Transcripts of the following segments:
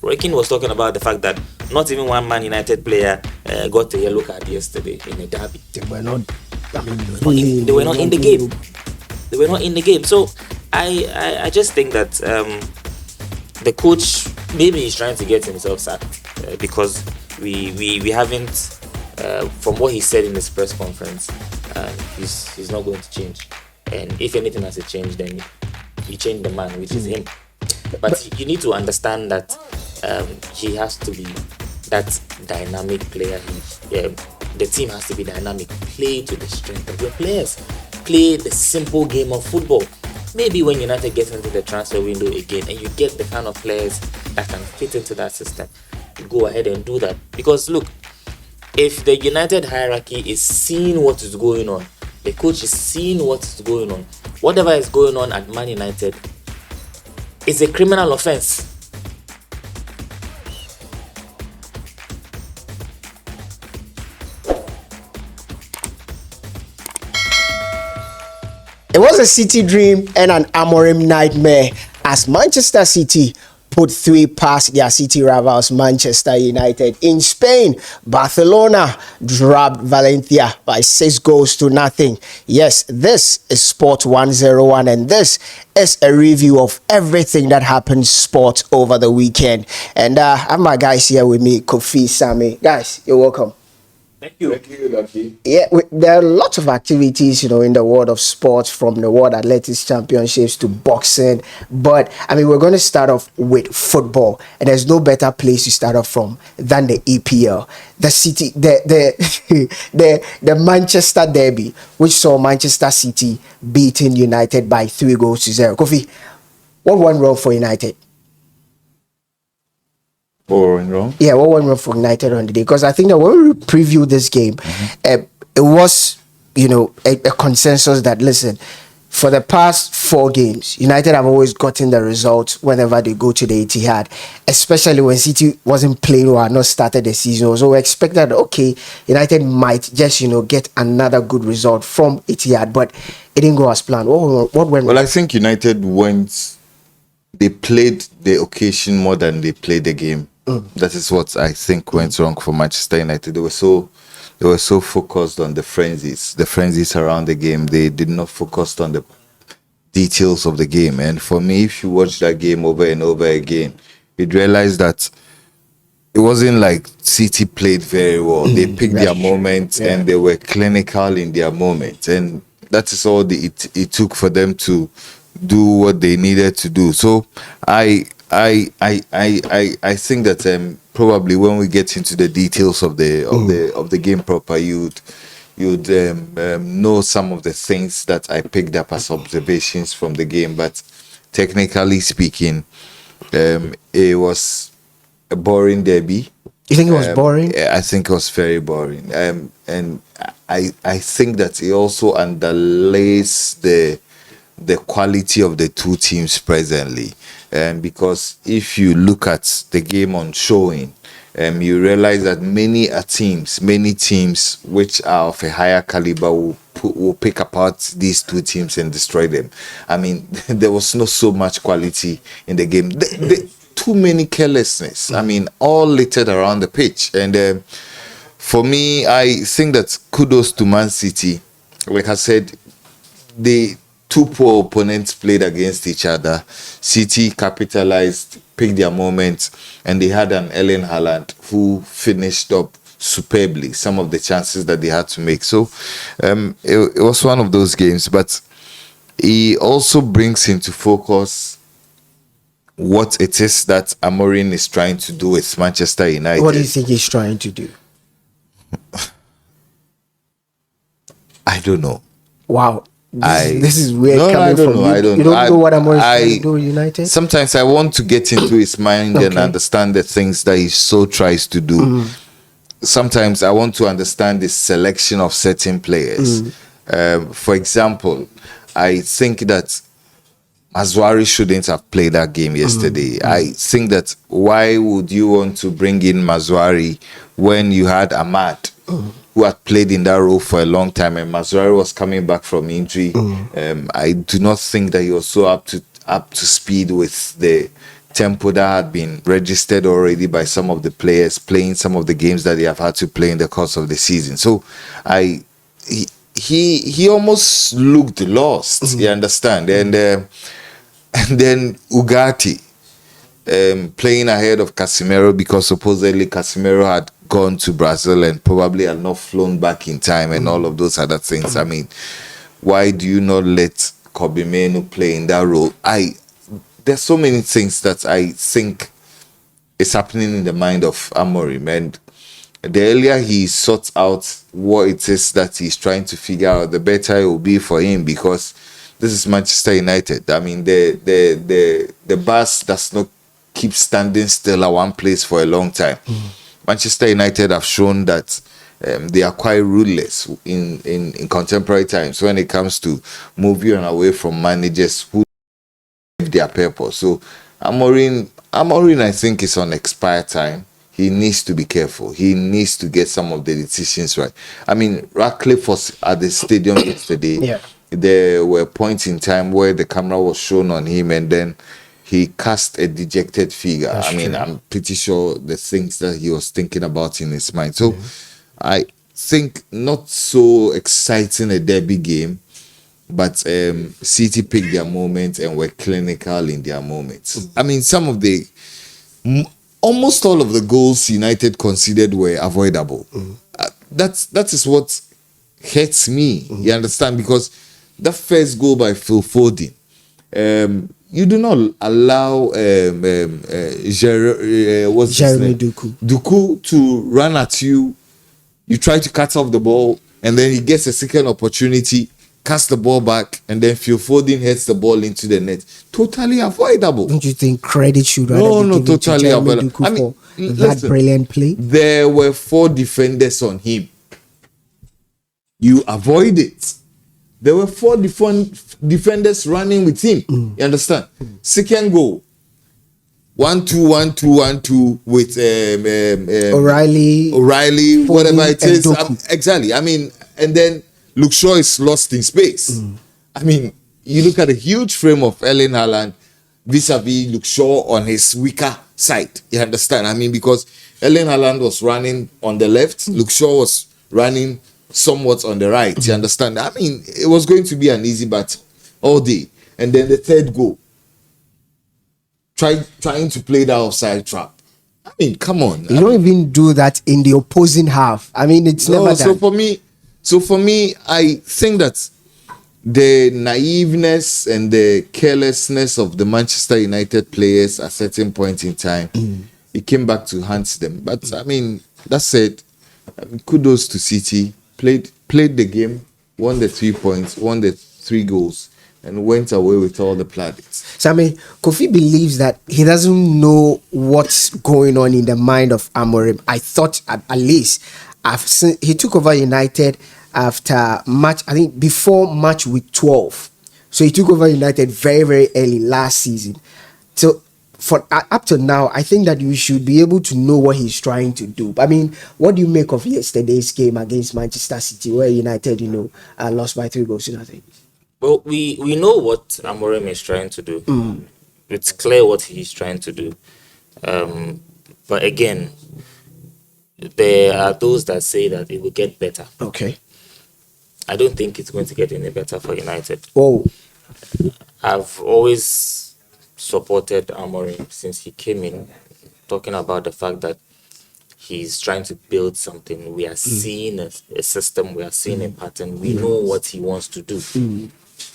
Reuben was talking about the fact that not even one Man United player got a yellow card yesterday in a derby. They were not. I mean, They were not in the game. They were not in the game. So I just think that the coach maybe is trying to get himself sacked because we haven't, from what he said in his press conference, he's not going to change. And if anything has to change, then you change the man, which is him. But you need to understand that he has to be that dynamic player. The team has to be dynamic. Play to the strength of your players. Play the simple game of football. Maybe when United gets into the transfer window again and you get the kind of players that can fit into that system, go ahead and do that. Because look, if the United hierarchy is seeing what is going on, the coach is seeing what is going on, whatever is going on at Man United is a criminal offense. It was a City dream and an Amorim nightmare as Manchester City put 3 past their city rivals Manchester United. In Spain, Barcelona dropped Valencia by 6-0. Yes, this is Sport 101 and this is a review of everything that happened sport over the weekend. And I have my guys here with me, Kofi, Sammy. Guys, you're welcome. Thank you. Thank you, Lucky. Yeah, there are lots of activities, in the world of sports, from the World Athletics Championships to boxing. But I mean, we're going to start off with football, and there's no better place to start off from than the EPL, the City, the Manchester Derby, which saw Manchester City beating United by 3-0. Kofi, what went wrong for United? Wrong? Yeah, what went wrong for United on the day? Because I think that when we preview this game, it was, a consensus that, listen, for the past 4 games, United have always gotten the results whenever they go to the Etihad, especially when City wasn't playing or had not started the season. So we expected, okay, United might just, get another good result from Etihad, but it didn't go as planned. What went wrong? Well, I think United they played the occasion more than they played the game. That is what I think went wrong for Manchester United. They were so focused on the frenzies around the game. They did not focus on the details of the game. And for me, if you watch that game over and over again, you'd realize that it wasn't like City played very well. They picked their moments and they were clinical in their moments. And that is all it took for them to do what they needed to do. So I think that probably when we get into the details of the game proper, you'd know some of the things that I picked up as observations from the game. But technically speaking, it was a boring derby. You think it was boring? I think it was very boring. And I think that it also underlays the quality of the two teams presently. Because if you look at the game on showing, you realize that many teams which are of a higher caliber will pick apart these two teams and destroy them. I mean, there was not so much quality in the game. Too many carelessness. I mean, all littered around the pitch. And for me, I think that kudos to Man City. Like I said, the 2 poor opponents played against each other. City capitalized, picked their moments, and they had an Erling Haaland who finished up superbly some of the chances that they had to make. So it was one of those games, but he also brings into focus what it is that Amorim is trying to do with Manchester United. What do you think he's trying to do? I don't know. Wow. This is weird coming from you. I don't you don't know what Amorim is trying I to do with United? Sometimes I want to get into his mind and understand the things that he so tries to do. Sometimes I want to understand the selection of certain players. For example, I think that Mazwari shouldn't have played that game yesterday. I think that why would you want to bring in Mazwari when you had Ahmad, who had played in that role for a long time, and Mazwari was coming back from injury? I do not think that he was so up to speed with the tempo that had been registered already by some of the players playing some of the games that they have had to play in the course of the season. So he almost looked lost. You understand? And then Ugarte playing ahead of Casemiro, because supposedly Casemiro had gone to Brazil and probably had not flown back in time and all of those other things. I mean, why do you not let Kobe Mainoo play in that role? There's so many things that I think is happening in the mind of Amorim, and the earlier he sorts out what it is that he's trying to figure out, the better it will be for him, because this is Manchester United. I mean, the bus does not keep standing still at one place for a long time. Manchester United have shown that they are quite ruthless in contemporary times when it comes to moving away from managers who have their purpose. So Amorim, I think, is on expired time. He needs to be careful. He needs to get some of the decisions right. I mean, Ratcliffe was at the stadium yesterday. Yeah. There were points in time where the camera was shown on him, and then he cast a dejected figure. That's true. I'm pretty sure the things that he was thinking about in his mind. So I think not so exciting a derby game, but City picked their moments and were clinical in their moments. I mean, almost all of the goals United conceded were avoidable. That is what hurts me. You understand? Because the first goal by Phil Foden, you do not allow Jeremy Doku to run at you. You try to cut off the ball, and then he gets a second opportunity, cast the ball back, and then Phil Foden heads the ball into the net. Totally avoidable. Don't you think credit should rather No, be given totally to Jeremy avoidable. Doku I mean, for that brilliant play? There were 4 defenders on him. You avoid it. There were 4 defenders running with him. You understand? Second goal, 1-2, 1-2, 1-2 with O'Reilly, whatever it is. Doku. Exactly. I mean, and then Luke Shaw is lost in space. I mean, you look at the huge frame of Erling Haaland vis-a-vis Luke Shaw on his weaker side. You understand? I mean, because Erling Haaland was running on the left, Luke Shaw was running somewhat on the right. You understand? I mean, it was going to be an easy battle all day. And then the third goal, trying to play that offside trap. I mean, come on. You don't even do that in the opposing half. I mean, it's never done. So for me, I think that the naiveness and the carelessness of the Manchester United players at certain point in time, it came back to haunt them. But I mean, that said, kudos to City. Played the game, won the 3 points, won the 3 goals, and went away with all the plaudits. So I mean, Kofi believes that he doesn't know what's going on in the mind of Amorim. I thought at least he took over United after match, I think before match week 12. So he took over United very, very early last season. So for up to now, I think that you should be able to know what he's trying to do. I mean, what do you make of yesterday's game against Manchester City, where United, lost by 3 goals to nothing? Well, we know what Amorim is trying to do. It's clear what he's trying to do. But again, there are those that say that it will get better. Okay. I don't think it's going to get any better for United. Oh. I've always supported Amorim since he came in, talking about the fact that he's trying to build something. We are seeing a system, we are seeing a pattern, we know what he wants to do.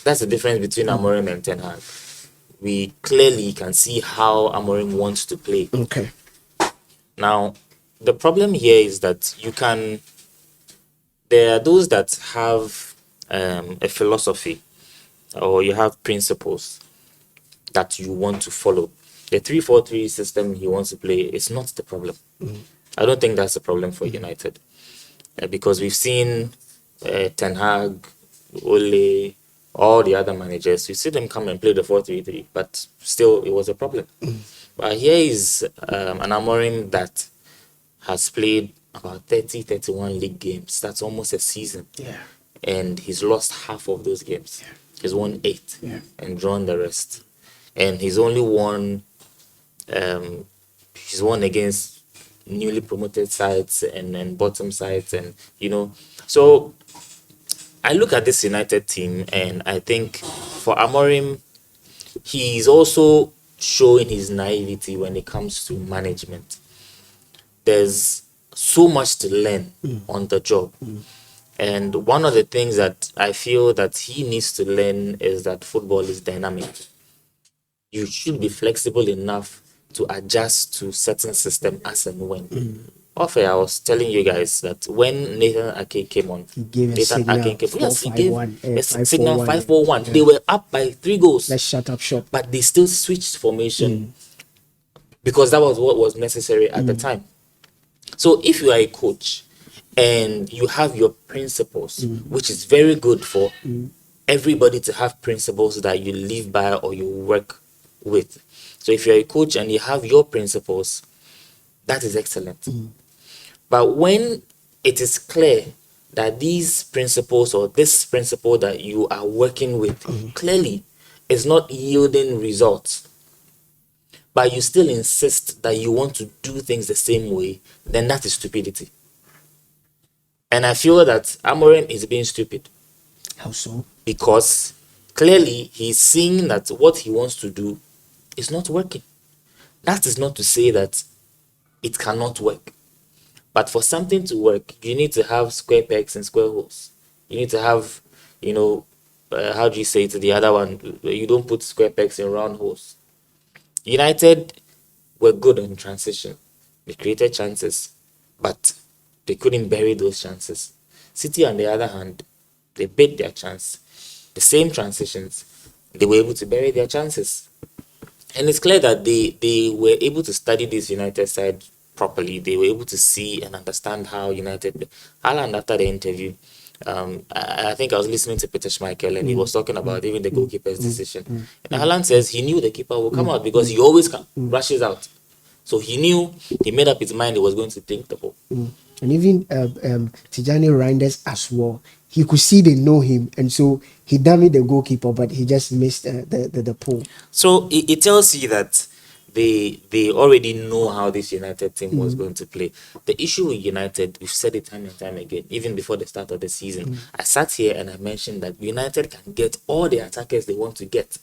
That's the difference between Amorim and Ten Hag. We clearly can see how Amorim wants to play. Okay. Now, the problem here is that there are those that have a philosophy, or you have principles that you want to follow. The 3-4-3 system he wants to play is not the problem. I don't think that's the problem for United. Because we've seen Ten Hag, Ole, all the other managers, you see them come and play the 4-3-3, but still it was a problem. But here is an Amorim that has played about 30-31 league games. That's almost a season. Yeah. And he's lost half of those games. He's won 8 and drawn the rest. And he's only won He's won against newly promoted sides and bottom sides, and so I look at this United team and I think for Amorim, he's also showing his naivety when it comes to management. There's so much to learn on the job. And one of the things that I feel that he needs to learn is that football is dynamic. You should be flexible enough to adjust to certain system as and when. I was telling you guys that when Nathan Ake came on, He gave a Nathan signal Ake came, yes, he 4-5-1, gave a signal 5-4-1. 5-4-1. Yeah. They were up by 3 goals, Let's shut up shop. but they still switched formation because that was what was necessary at the time. So if you are a coach and you have your principles, which is very good for everybody to have principles that you live by or you work with. So if you're a coach and you have your principles, that is excellent. But when it is clear that these principles or this principle that you are working with clearly is not yielding results, but you still insist that you want to do things the same way, then that is stupidity. And I feel that Amorim is being stupid. How so? Because clearly he's seeing that what he wants to do is not working. That is not to say that it cannot work. But for something to work, you need to have square pegs and square holes. You need to have, how do you say it to the other one? You don't put square pegs in round holes. United were good on transition. They created chances, but they couldn't bury those chances. City, on the other hand, they bit their chance. The same transitions, they were able to bury their chances. And it's clear that they were able to study this United side properly. They were able to see and understand how United. Haaland, after the interview, I think I was listening to Peter Schmeichel and he was talking about even the goalkeeper's decision. And Haaland says he knew the keeper would come out because he always rushes out. So he knew, he made up his mind he was going to take the ball. And even Tijani Reinders as well, he could see they know him, and so he dummied the goalkeeper, but he just missed the pole. So it tells you that they already know how this United team was going to play. The issue with United, we've said it time and time again, even before the start of the season. I sat here and I mentioned that United can get all the attackers they want to get.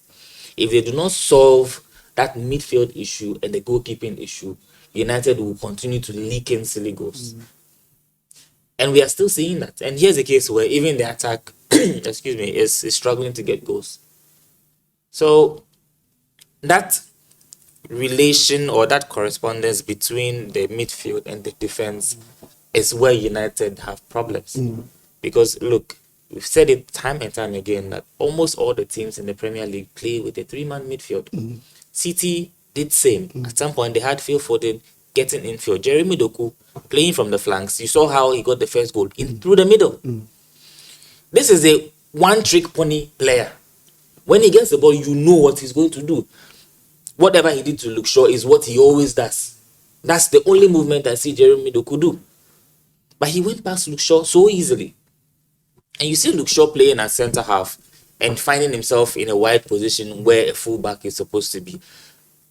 If they do not solve that midfield issue and the goalkeeping issue, United will continue to leak in silly goals. And we are still seeing that. And here's a case where even the attack, is struggling to get goals. So that relation or that correspondence between the midfield and the defense is where United have problems. Because look, we've said it time and time again that almost all the teams in the Premier League play with a 3-man midfield. City did same. At some point, they had Phil Foden getting infield. Jeremy Doku playing from the flanks. You saw how he got the first goal in through the middle. This is a one-trick pony player. When he gets the ball, you know what he's going to do. Whatever he did to Luke Shaw is what he always does. That's the only movement I see Jeremy Doku do. But he went past Luke Shaw so easily. And you see Luke Shaw playing at centre half and finding himself in a wide position where a fullback is supposed to be.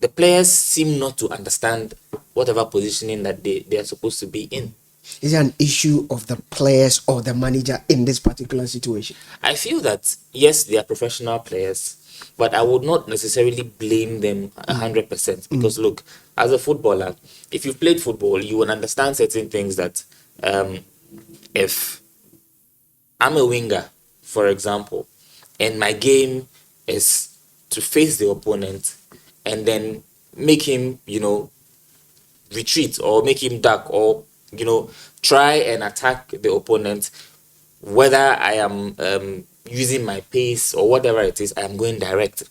The players seem not to understand whatever positioning that they are supposed to be in. Is it an issue of the players or the manager in this particular situation? I feel that, yes, they are professional players, but I would not necessarily blame them 100%. Because look, as a footballer, if you've played football, you will understand certain things that if I'm a winger, for example, and my game is to face the opponent and then make him, retreat or make him duck or, try and attack the opponent, whether I am using my pace or whatever it is, I am going direct.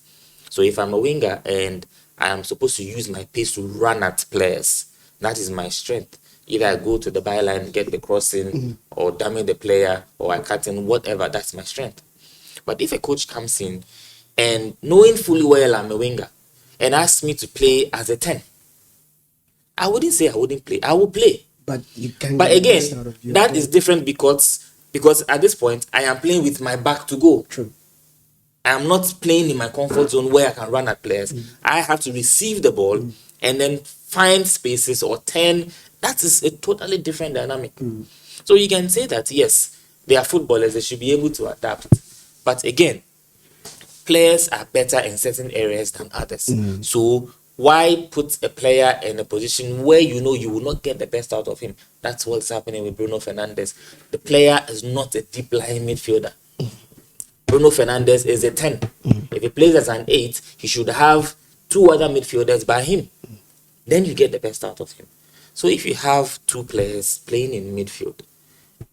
So if I'm a winger and I am supposed to use my pace to run at players, that is my strength. Either I go to the byline, get the crossing, or damage the player, or I cut in, whatever, that's my strength. But if a coach comes in and knowing fully well I'm a winger and asks me to play as a 10, I wouldn't say I wouldn't play. I will play. But you can. But again, that is different because at this point, I am playing with my back to goal. True. I am not playing in my comfort zone where I can run at players. I have to receive the ball and then find spaces or turn. That is a totally different dynamic. So you can say that yes, they are footballers, they should be able to adapt. But again, players are better in certain areas than others. So why put a player in a position where you know you will not get the best out of him? That's what's happening with Bruno Fernandes. The player is not a deep lying midfielder. Bruno Fernandes is a 10. If he plays as an 8, he should have 2 other midfielders by him. Then you get the best out of him. So if you have 2 players playing in midfield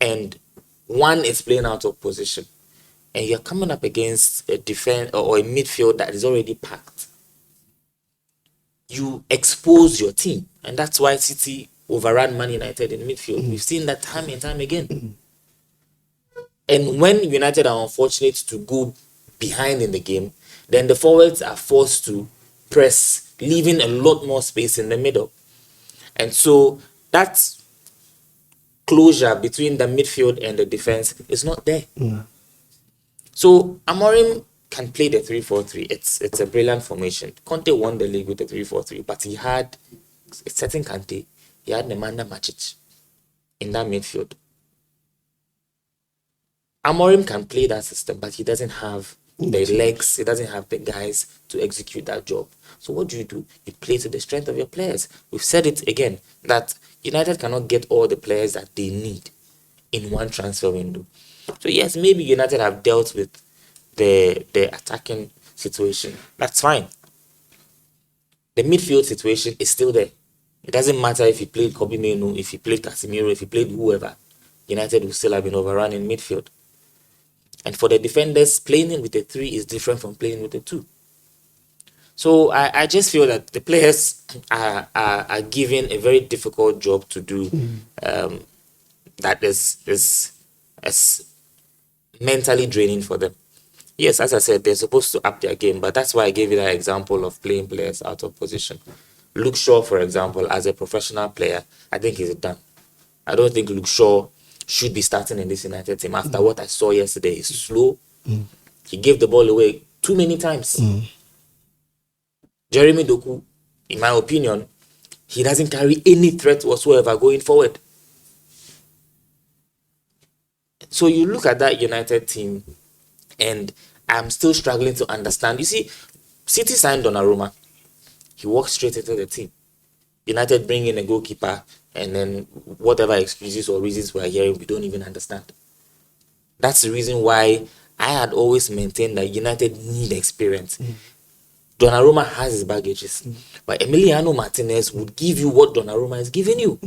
and one is playing out of position, and you're coming up against a defense or a midfield that is already packed, you expose your team. And that's why City overran Man United in midfield. We've seen that time and time again. And when United are unfortunate to go behind in the game, then the forwards are forced to press, leaving a lot more space in the middle. And so that closure between the midfield and the defense is not there. So Amorim can play the 3-4-3. It's a brilliant formation. Conte won the league with the 3-4-3, but he had a certain Kante, he had Nemanja Matic in that midfield. Amorim can play that system, but he doesn't have the legs, he doesn't have the guys to execute that job. So what do? You play to the strength of your players. We've said it again, that United cannot get all the players that they need in one transfer window. So yes, maybe United have dealt with the attacking situation. That's fine. The midfield situation is still there. It doesn't matter if he played Kobe Menu, if he played Casemiro, if he played whoever. United will still have been overrun in midfield. And for the defenders, playing with a 3 is different from playing with a 2. So I just feel that the players are given a very difficult job to do. That is mentally draining for them. Yes, as I said, they're supposed to up their game, but that's why I gave you that example of playing players out of position. Luke Shaw, for example, as a professional player, I think he's done. I don't think Luke Shaw should be starting in this United team. After what I saw yesterday, he's slow. He gave the ball away too many times. Jeremy Doku, in my opinion, he doesn't carry any threat whatsoever going forward. So you look at that United team, and I'm still struggling to understand. You see, City signed Donnarumma. He walked straight into the team. United bring in a goalkeeper, and then whatever excuses or reasons we're hearing, we don't even understand. That's the reason why I had always maintained that United need experience. Donnarumma has his baggages, but Emiliano Martinez would give you what Donnarumma is giving you.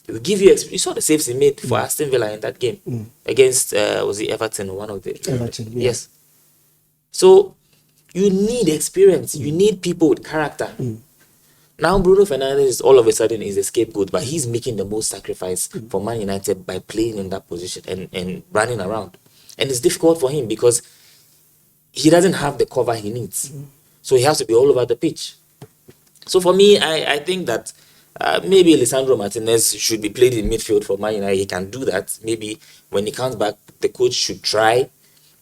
He will give you experience. You saw the saves he made for Aston Villa in that game against was it Everton or one of the Everton, yeah. Yes. So you need experience. You need people with character. Now Bruno Fernandes all of a sudden is a scapegoat, but he's making the most sacrifice for Man United by playing in that position and running around. And it's difficult for him because he doesn't have the cover he needs. So he has to be all over the pitch. So for me, I think that maybe Lisandro Martinez should be played in midfield for Man United. He can do that. Maybe when he comes back, the coach should try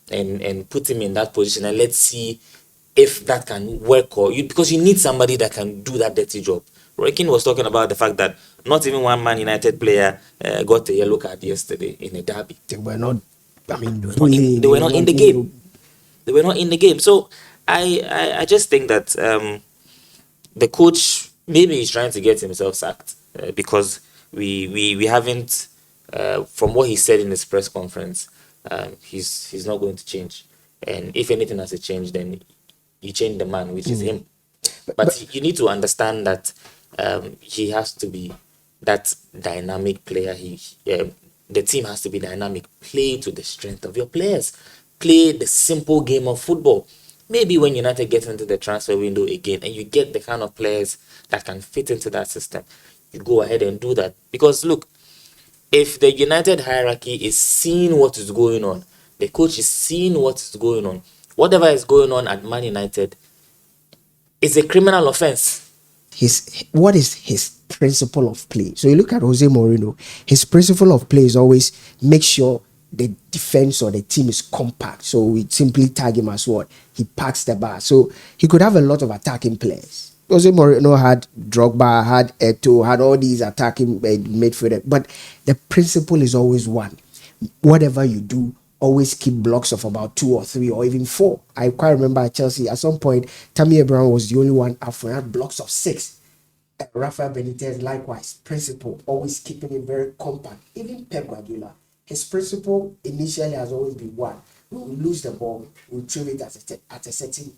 and put him in that position, and let's see if that can work, because you need somebody that can do that dirty job. Roy Keane was talking about the fact that not even one Man United player got a yellow card yesterday in a derby. They were not. I mean, they were not in the game. They were not in the game. So I just think that the coach maybe he's trying to get himself sacked because we haven't, from what he said in his press conference, he's not going to change. And if anything has to change, then you change the man, which is him. But you need to understand that he has to be that dynamic player. The team has to be dynamic. Play to the strength of your players. Play the simple game of football. Maybe when United gets into the transfer window again and you get the kind of players that can fit into that system, you go ahead and do that. Because look, if the United hierarchy is seeing what is going on, the coach is seeing what is going on, whatever is going on at Man United is a criminal offense. What is his principle of play? So you look at Jose Mourinho, his principle of play is always make sure the defense or the team is compact. So we simply tag him as what? He packs the bar. So he could have a lot of attacking players. Jose Mourinho had Drogba, had Eto'o, had all these attacking midfielders, but the principle is always one. Whatever you do, always keep blocks of about 2 or 3 or even 4. I quite remember at Chelsea at some point, Tammy Abraham was the only one up for had blocks of 6. Rafael Benitez likewise, principle, always keeping it very compact. Even Pep Guardiola, his principle initially has always been one: we will lose the ball, we retrieve it at a certain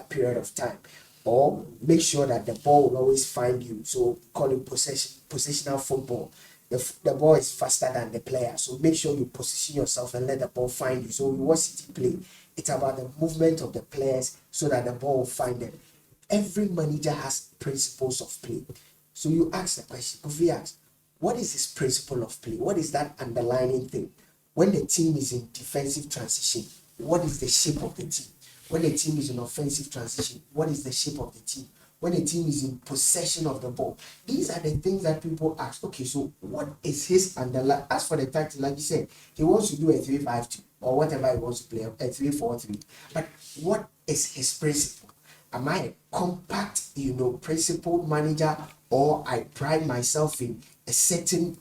period of time, or make sure that the ball will always find you. So call it positional football. The ball is faster than the player, so make sure you position yourself and let the ball find you. So we watch City play. It's about the movement of the players so that the ball will find them. Every manager has principles of play. So you ask the question, Kofi asks, what is his principle of play? What is that underlying thing? When the team is in defensive transition, what is the shape of the team? When the team is in offensive transition, what is the shape of the team? When the team is in possession of the ball, these are the things that people ask. Okay, so what is his underlying? As for the tactics, like you said, he wants to do a 3-5-2 or whatever he wants to play, a 3-4-3. But what is his principle? Am I a compact, principled manager, or I pride myself in a certain,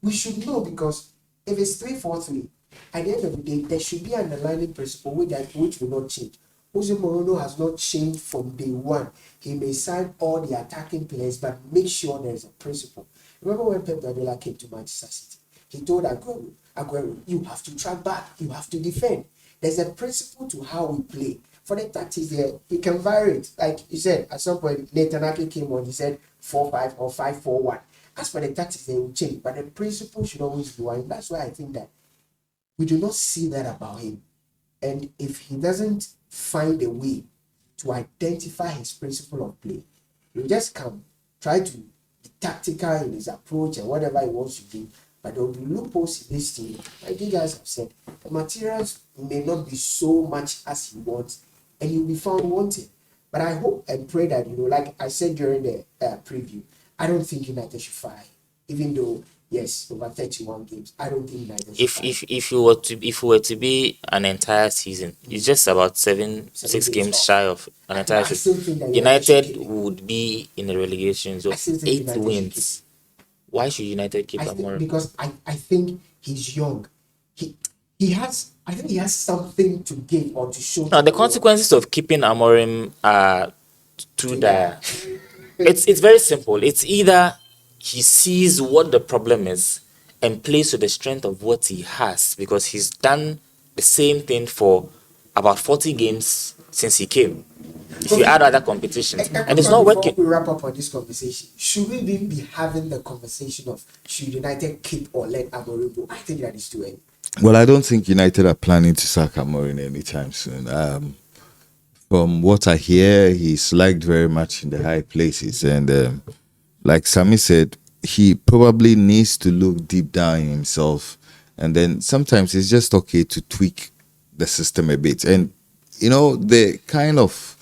we should know, because if it's 3-4-3, at the end of the day, there should be an underlying principle which will not change. Jose Mourinho has not changed from day one. He may sign all the attacking players, but make sure there's a principle. Remember when Pep Guardiola came to Manchester City? He told Aguero, you have to track back, you have to defend. There's a principle to how we play. For the tactics there, he can vary it. Like you said, at some point, Nathan Ake came on, he said 4-5 or 5-4-1. As for the tactics, they will change, but the principle should always be one. That's why I think that we do not see that about him. And if he doesn't find a way to identify his principle of play, he'll just come, try to be tactical in his approach and whatever he wants to do. But there will be loopholes in this team. Like you guys have said, the materials may not be so much as he wants, and he'll be found wanting. But I hope and pray that, like I said during the preview, I don't think United should fire. Even though, yes, over 31 games, I don't think United should fire. If it were to be an entire season, it's just about 6 games shy of an entire season. United would be in the relegation zone, 8 wins. Why should United keep Amorim? Because I think he's young. He has something to give or to show. Now the consequences of keeping Amorim are too dire. It's very simple. It's either he sees what the problem is and plays to the strength of what he has, because he's done the same thing for about 40 games since he came. If you add other competitions, and it's not working. Before we wrap up on this conversation, should we be having the conversation of should United keep or let Amorim go? I think that is too early. Well, I don't think United are planning to sack Amorim anytime soon. From what I hear, he's liked very much in the high places. And like Sammy said, he probably needs to look deep down in himself. And then sometimes it's just okay to tweak the system a bit. And, the kind of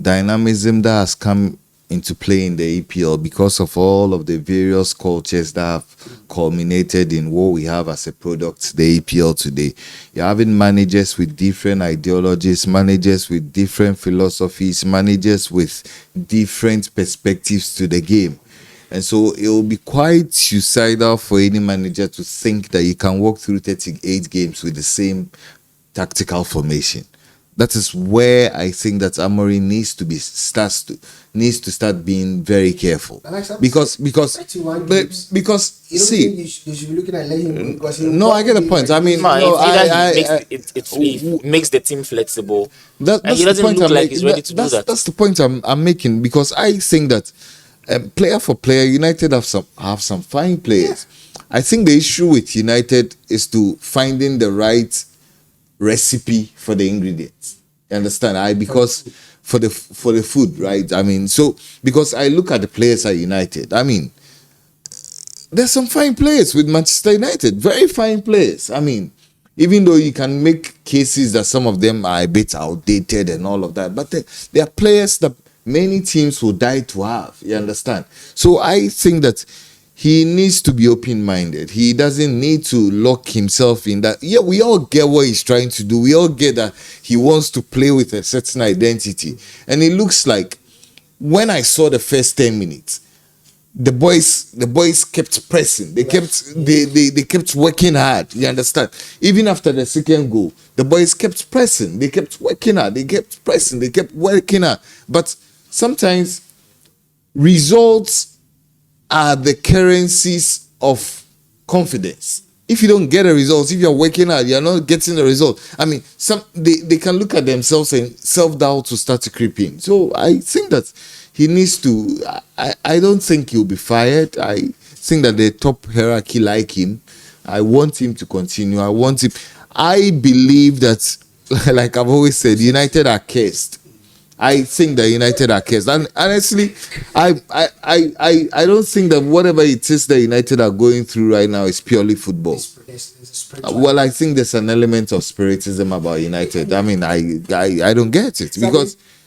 dynamism that has come into play in the EPL because of all of the various cultures that have culminated in what we have as a product, the EPL today. You're having managers with different ideologies, managers with different philosophies, managers with different perspectives to the game. And so it will be quite suicidal for any manager to think that you can walk through 38 games with the same tactical formation. That is where I think that Amorim needs to start being very careful. Because you don't think you should be looking at letting him go? No, I get the point. I mean, it makes the team flexible. That's and he doesn't look like he's ready to do that. That's the point I'm making, because I think that player for player, United have some fine players. Yeah. I think the issue with United is to finding the right recipe for the ingredients. You understand? Because for the food, right? I mean, so because I look at the players at United, I mean, there's some fine players with Manchester United, very fine players. I mean, even though you can make cases that some of them are a bit outdated and all of that, but they are players that many teams will die to have. You understand? So I think that he needs to be open-minded. He doesn't need to lock himself in that. Yeah, we all get what he's trying to do. We all get that he wants to play with a certain identity. And it looks like when I saw the first 10 minutes, the boys kept pressing. They kept working hard. You understand? Even after the second goal, the boys kept pressing. They kept working hard. They kept pressing. They kept working hard. But sometimes results are the currencies of confidence. If you don't get the results, if you're working hard, you're not getting the result. I mean, they can look at themselves and self-doubt will start to creep in. So I think that he needs to. I don't think he'll be fired. I think that the top hierarchy like him. I want him to continue. I believe that, like I've always said, United are cursed. I think that United are cursed. And honestly, I don't think that whatever it is that United are going through right now is purely football. Well, I think there's an element of spiritism about United. I mean, I don't get it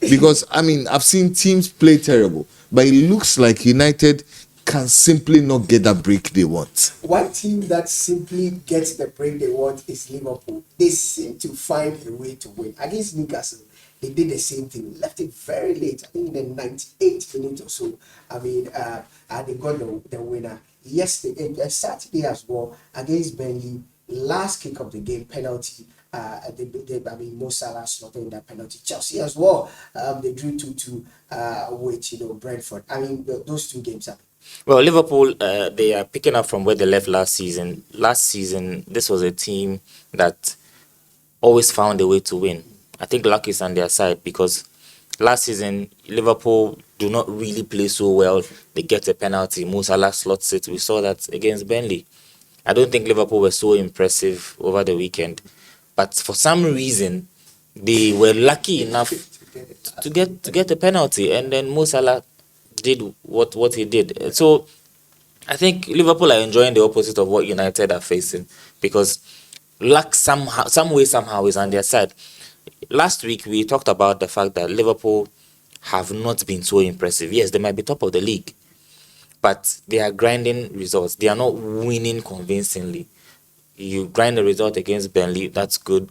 because I mean, I've seen teams play terrible, but it looks like United can simply not get that break they want. One team that simply gets the break they want is Liverpool. They seem to find a way to win. Against Newcastle, they did the same thing, left it very late, I think in the 98th minute or so. I mean, they got the winner. Yesterday, Saturday as well, against Burnley, last kick of the game, penalty. Mo Salah slotted in that penalty. Chelsea as well, they drew 2-2 with Brentford. I mean, those two games happened. Well, Liverpool, they are picking up from where they left last season. Last season, this was a team that always found a way to win. I think luck is on their side because last season, Liverpool do not really play so well. They get a penalty. Mo Salah slots it. We saw that against Burnley. I don't think Liverpool were so impressive over the weekend. But for some reason, they were lucky enough to get a penalty. And then Mo Salah did what he did. So I think Liverpool are enjoying the opposite of what United are facing because luck somehow is on their side. Last week, we talked about the fact that Liverpool have not been so impressive. Yes, they might be top of the league, but they are grinding results. They are not winning convincingly. You grind the result against Burnley, that's good.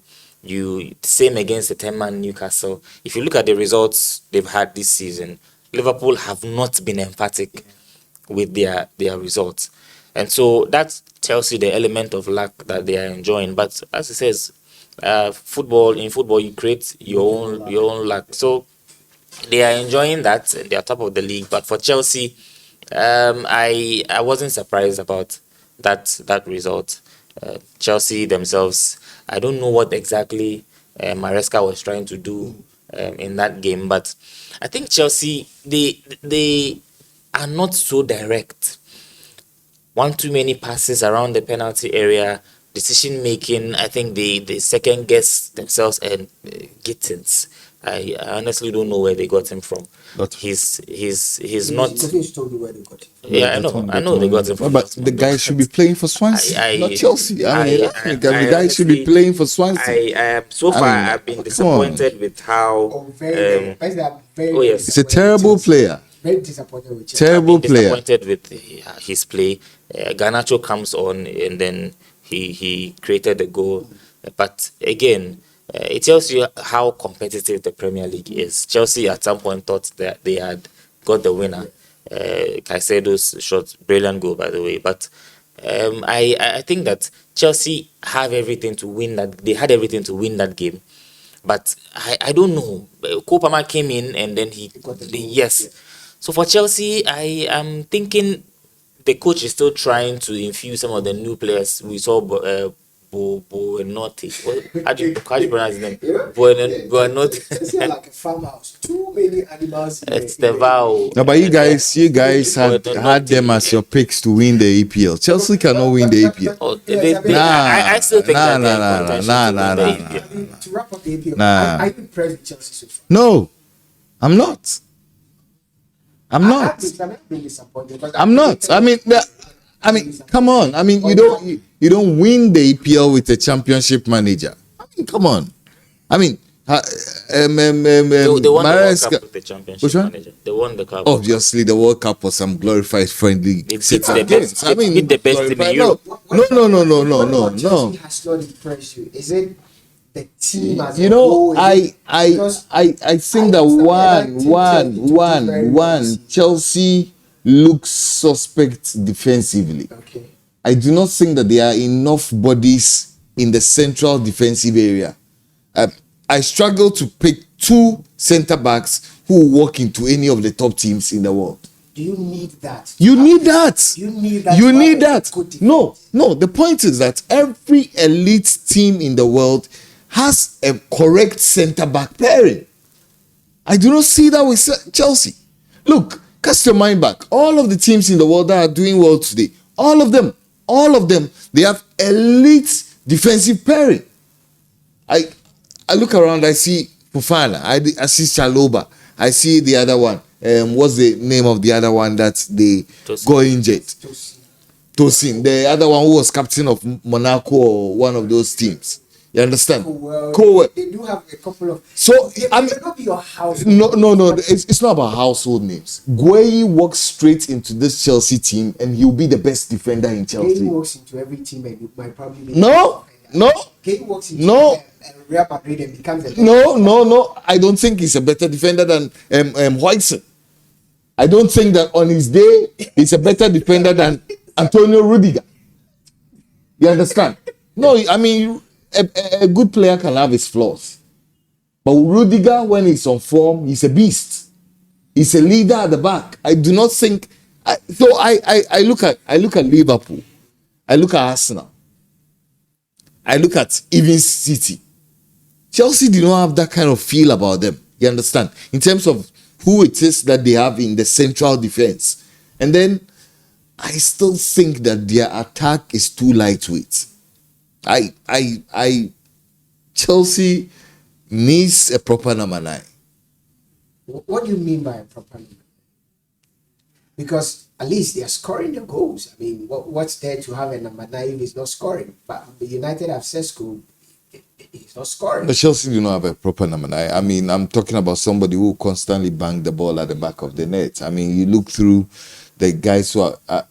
Same against the 10-man Newcastle. If you look at the results they've had this season, Liverpool have not been emphatic with their results. And so that tells you the element of luck that they are enjoying. But as it says, in football you create your own luck. So they are enjoying that. They are top of the league. But for Chelsea, I wasn't surprised about that result. Chelsea themselves, I don't know what exactly Maresca was trying to do in that game, but I think Chelsea they are not so direct. One too many passes around the penalty area, decision making. I think they second guess themselves and Gittins. I honestly don't know where they got him from. He's not. Told you where they got him. Yeah, I know they got him from. But the guy should be playing for Swansea, not Chelsea. The guy should be playing for Swansea. I've been disappointed with how. Yes, it's a terrible player. Very disappointed with Chelsea. Terrible player. Disappointed with his play. Garnacho comes on and then he created a goal, but again. It tells you how competitive the Premier League is. Chelsea at some point thought that they had got the winner. Caicedo's shot, brilliant goal by the way. But I think that Chelsea have everything to win that. They had everything to win that game. But I don't know. Kopama came in and then yes. So for Chelsea, I am thinking the coach is still trying to infuse some of the new players. We saw Buenotti. How do you pronounce his name? Buenotti. It's like a farmhouse. Too many animals. It's the vow. No, but you guys had them as your picks to win the EPL. Chelsea cannot win the EPL. Oh, I still think that To wrap up the EPL, are you impressed with Chelsea so far? No, I'm not. I'm not. I'm not. I mean, come on. I mean, you don't win the EPL with a championship manager. I mean, come on. I mean, they won the World Cup with the championship manager. They won the cup. Obviously, the World Cup was some glorified friendly. They beat the best team in Europe. No. Chelsea has not impressed you. Is it the team as You a know, whole? I think that one. Chelsea looks suspect defensively. Okay. I do not think that there are enough bodies in the central defensive area. I struggle to pick two centre backs who walk into any of the top teams in the world. Do you need that? You need that. You need that. You need that. No. The point is that every elite team in the world has a correct centre back pairing. I do not see that with Chelsea. Look, cast your mind back. All of the teams in the world that are doing well today, all of them, they have elite defensive pairing. I look around, I see Fofana, I see Chaloba, I see the other one. What's the name of the other one that they got injured? Tosin. The other one who was captain of Monaco or one of those teams. You understand? Well, they do have a couple of. So I mean, not be your house. No. It's not about household names. Gueye walks straight into this Chelsea team, and he'll be the best defender in Chelsea. Gueye walks into every team, and it might probably be. No. Gueye walks into Real Madrid and becomes a. No. I don't think he's a better defender than Huijsen. I don't think that on his day he's a better defender than Antonio Rudiger. You understand? No, I mean. A good player can have his flaws, but Rudiger, when he's on form, he's a beast. He's a leader at the back. I do not think. I look at Liverpool. I look at Arsenal. I look at even City. Chelsea do not have that kind of feel about them. You understand? In terms of who it is that they have in the central defense, and then I still think that their attack is too lightweight. Chelsea needs a proper number 9. What do you mean by a proper number 9? Because at least they are scoring the goals. I mean, what's there to have a number 9 if he's not scoring? But the United have Sesko, he's not scoring. But Chelsea do not have a proper number 9. I mean, I'm talking about somebody who constantly bang the ball at the back of the net. I mean, you look through the guys who are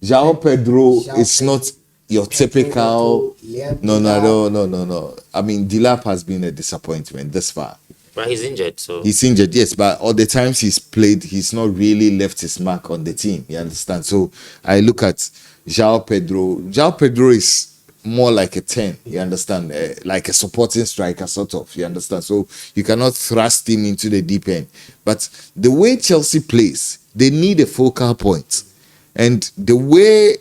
João Pedro is not your typical. No. I mean, Delap has been a disappointment this far. But he's injured, so. He's injured, yes, but all the times he's played, he's not really left his mark on the team. You understand? So I look at João Pedro. João Pedro is more like a 10. You understand? Like a supporting striker, sort of. You understand? So you cannot thrust him into the deep end. But the way Chelsea plays, they need a focal point. And the way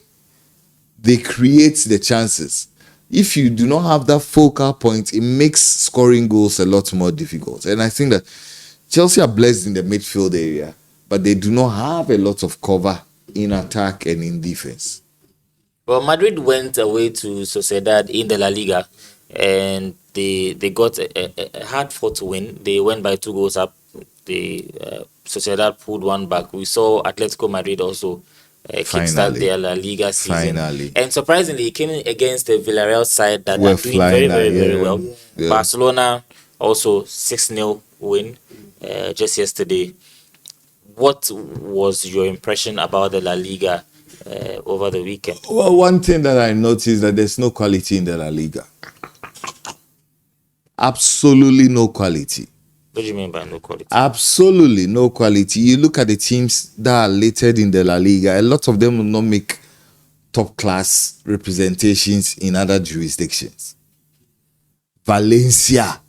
they create the chances, if you do not have that focal point, it makes scoring goals a lot more difficult. And I think that Chelsea are blessed in the midfield area, but they do not have a lot of cover in attack and in defense. Well, Madrid went away to Sociedad in the La Liga, and they got a hard-fought win. They went by 2 goals up. Sociedad pulled one back. We saw Atletico Madrid also kickstart their La Liga season. Finally. And surprisingly, he came in against the Villarreal side that We're are doing very well. Yeah. Barcelona also 6-0 win just yesterday. What was your impression about the La Liga over the weekend? Well, one thing that I noticed that there's no quality in the La Liga. Absolutely no quality. What do you mean by no quality? Absolutely no quality. You look at the teams that are listed in the La Liga, a lot of them will not make top class representations in other jurisdictions. Valencia.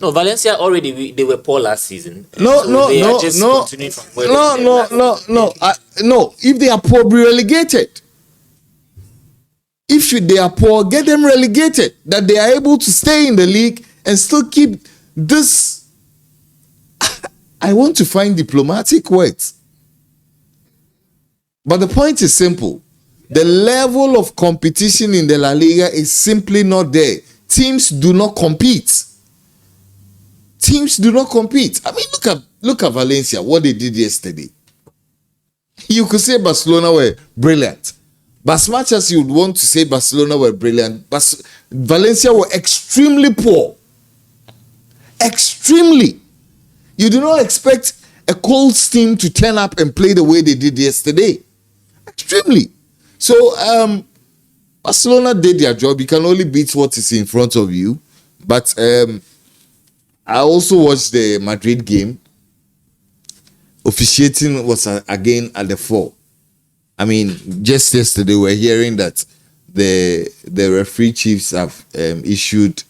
No, Valencia already they were poor last season. No. If they are poor, be relegated. If they are poor, get them relegated. That they are able to stay in the league and still keep this. I want to find diplomatic words. But the point is simple. The level of competition in the La Liga is simply not there. Teams do not compete. I mean, look at Valencia, what they did yesterday. You could say Barcelona were brilliant. But as much as you would want to say Barcelona were brilliant, Valencia were extremely poor. Extremely. You do not expect a cold team to turn up and play the way they did yesterday. Extremely. So, Barcelona did their job. You can only beat what is in front of you. But I also watched the Madrid game. Officiating was again at the fore. I mean, just yesterday we're hearing that the referee chiefs have issued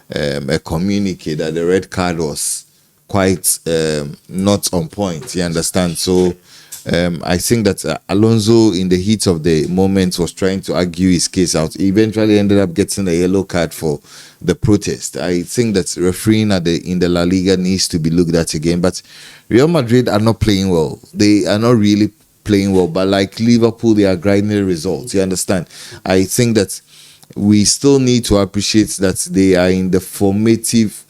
a communique that the red card was quite not on point. You understand? So I think that Alonso, in the heat of the moment, was trying to argue his case out. He eventually ended up getting a yellow card for the protest. I think that refereeing in the La Liga needs to be looked at again. But Real Madrid are not playing well. They are not really playing well. But like Liverpool, they are grinding the results. You understand? I think that we still need to appreciate that they are in the formative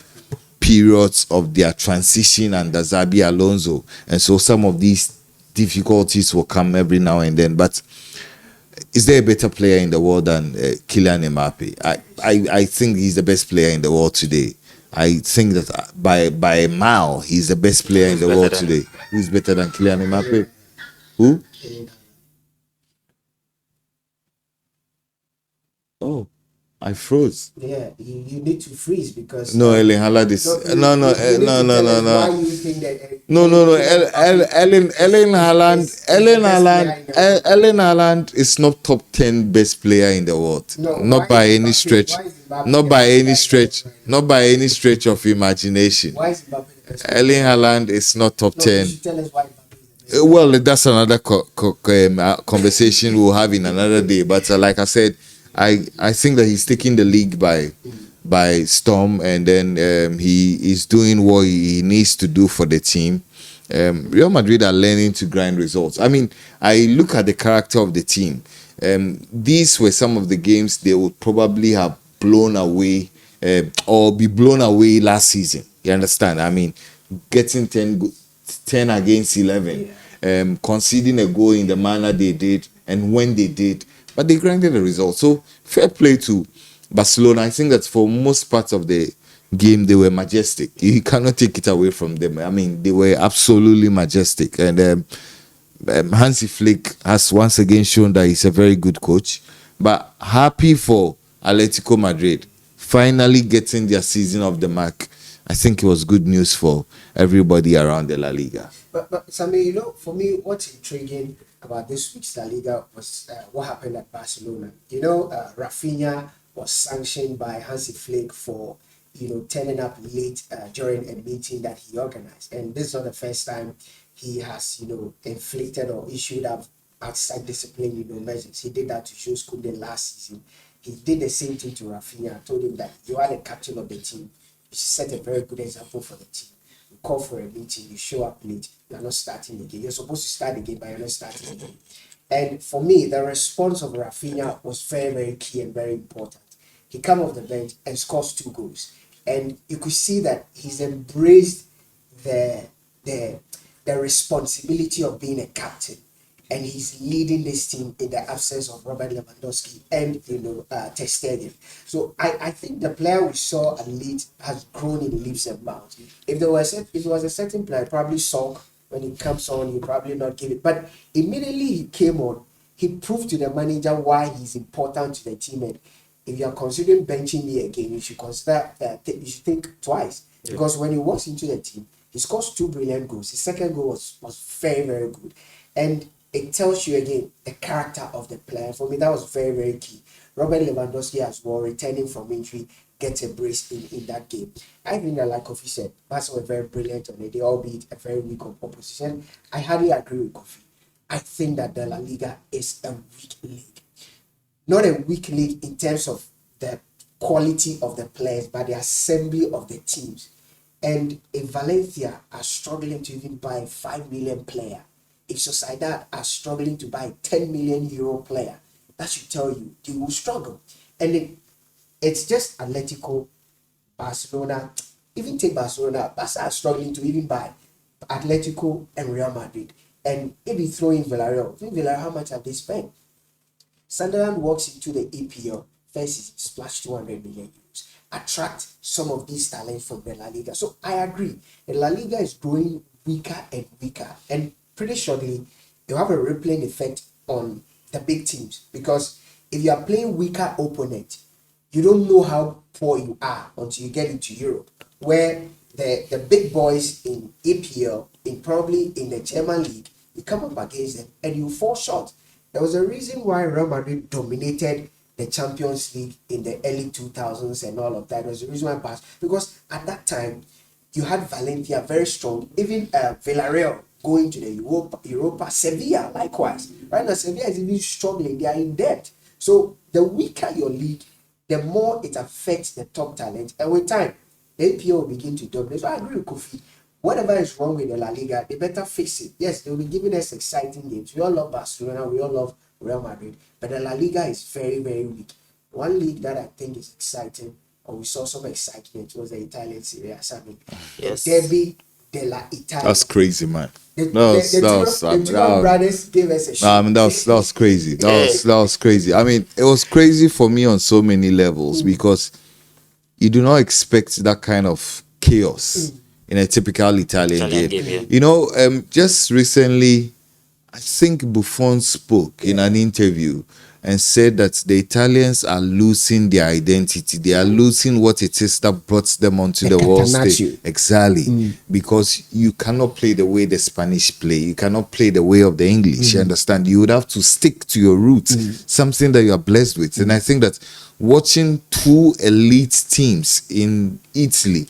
periods of their transition under Xabi Alonso, and so some of these difficulties will come every now and then. But is there a better player in the world than Kylian Mbappe? I think he's the best player in the world today. I think that by a mile, he's the best player in the world today. Who's better than Kylian Mbappe? Who? Oh, I froze. Yeah, you need to freeze because No, Ellen Haaland is no, Why you think that? no. Ellen Haaland is not top 10 best player in the world. No, Not by any stretch. Not by any stretch. Right. Not by any stretch of imagination. Why is Mbappe the best? Ellen Haaland is not top No, 10. you should tell us why Mbappe is the best. Well, that's another conversation we'll have in another day. But like I said, I think that he's taking the league by storm, and then he is doing what he needs to do for the team. Real Madrid are learning to grind results. I mean, I look at the character of the team. These were some of the games they would probably have blown away or be blown away last season. You understand? I mean, getting 10 against 11, conceding a goal in the manner they did and when they did, but they grinded the result. So fair play to Barcelona. I think that for most parts of the game they were majestic. You cannot take it away from them. I mean, they were absolutely majestic. And Hansi Flick has once again shown that he's a very good coach. But happy for Atletico Madrid finally getting their season off the mark. I think it was good news for everybody around the La Liga. But Sammy, you know, for me, what's intriguing about this week's La Liga was what happened at Barcelona. You know, Rafinha was sanctioned by Hansi Flick for, turning up late during a meeting that he organized. And this is not the first time he has, inflicted or issued up outside discipline, measures. He did that to Jules Koundé last season. He did the same thing to Rafinha. Told him that you are the captain of the team. You should set a very good example for the team. You call for a meeting, you show up late, you are not starting the game. You're supposed to start the game, but you're not starting the game. And for me, the response of Rafinha was very, very key and very important. He came off the bench and scores 2 goals. And you could see that he's embraced the responsibility of being a captain. And he's leading this team in the absence of Robert Lewandowski and Ter Stegen. So I think the player we saw at Leeds has grown in leaps and bounds. If it was a certain player, probably sulk when he comes on, he probably not give it. But immediately he came on, he proved to the manager why he's important to the team. And if you are considering benching me again, you should consider you should think twice. Yeah. Because when he walks into the team, he scores 2 brilliant goals. His second goal was very, very good. And it tells you again the character of the player. For me, that was very, very key. Robert Lewandowski as well, returning from injury, gets a brace in that game. I think that, like Kofi said, Barca were very brilliant on it. They all beat a very weak opposition. I hardly agree with Kofi. I think that the La Liga is a weak league. Not a weak league in terms of the quality of the players, but the assembly of the teams. And if Valencia are struggling to even buy a 5 million player, if Sociedad are struggling to buy a 10 million euro player, that should tell you they will struggle. And it's just Atletico, Barcelona, even take Barcelona, Barca are struggling to even buy Atletico and Real Madrid. And if you throw in Villarreal, how much have they spent? Sunderland walks into the EPL, first is splash 200 million euros. Attract some of these talents from the La Liga. So I agree. The La Liga is growing weaker and weaker. And pretty shortly, you have a rippling effect on the big teams, because if you are playing weaker opponent, you don't know how poor you are until you get into Europe, where the big boys in EPL, probably in the German league, you come up against them and you fall short. There was a reason why Real Madrid dominated the Champions League in the early 2000s and all of that. There was a reason why passed, because at that time you had Valencia very strong, even Villarreal going to the Europa, Sevilla likewise. Right now Sevilla is even struggling, they are in debt. So the weaker your league, the more it affects the top talent, and with time the APO will begin to dominate. So I agree with Kofi. Whatever is wrong with the La Liga, they better fix it. Yes, they will be giving us exciting games. We all love Barcelona, we all love Real Madrid, but the La Liga is very, very weak. One league that I think is exciting, or we saw some excitement, was the Italian Serie A. Yes. Derby della Italia. That's crazy, man. The two brothers gave us a show. I mean, that was crazy. That was crazy. I mean, it was crazy for me on so many levels because you do not expect that kind of chaos in a typical Italian game. Yeah. You know, just recently, I think Buffon spoke in an interview and said that the Italians are losing their identity. They are losing what it is that brought them onto the world stage. Exactly. Because you cannot play the way the Spanish play. You cannot play the way of the English. You understand? You would have to stick to your roots, something that you are blessed with. And I think that watching two elite teams in Italy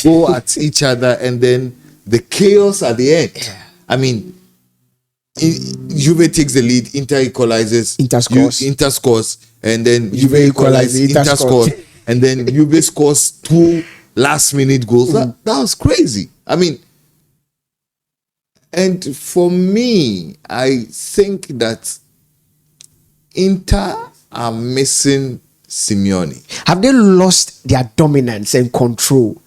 go at each other and then the chaos at the end. I mean, Juve takes the lead, Inter equalizes, Inter scores, and then Juve equalizes, Inter scores, and then Juve scores 2 last-minute goals. That was crazy. I mean, and for me, I think that Inter are missing Simeone. Have they lost their dominance and control?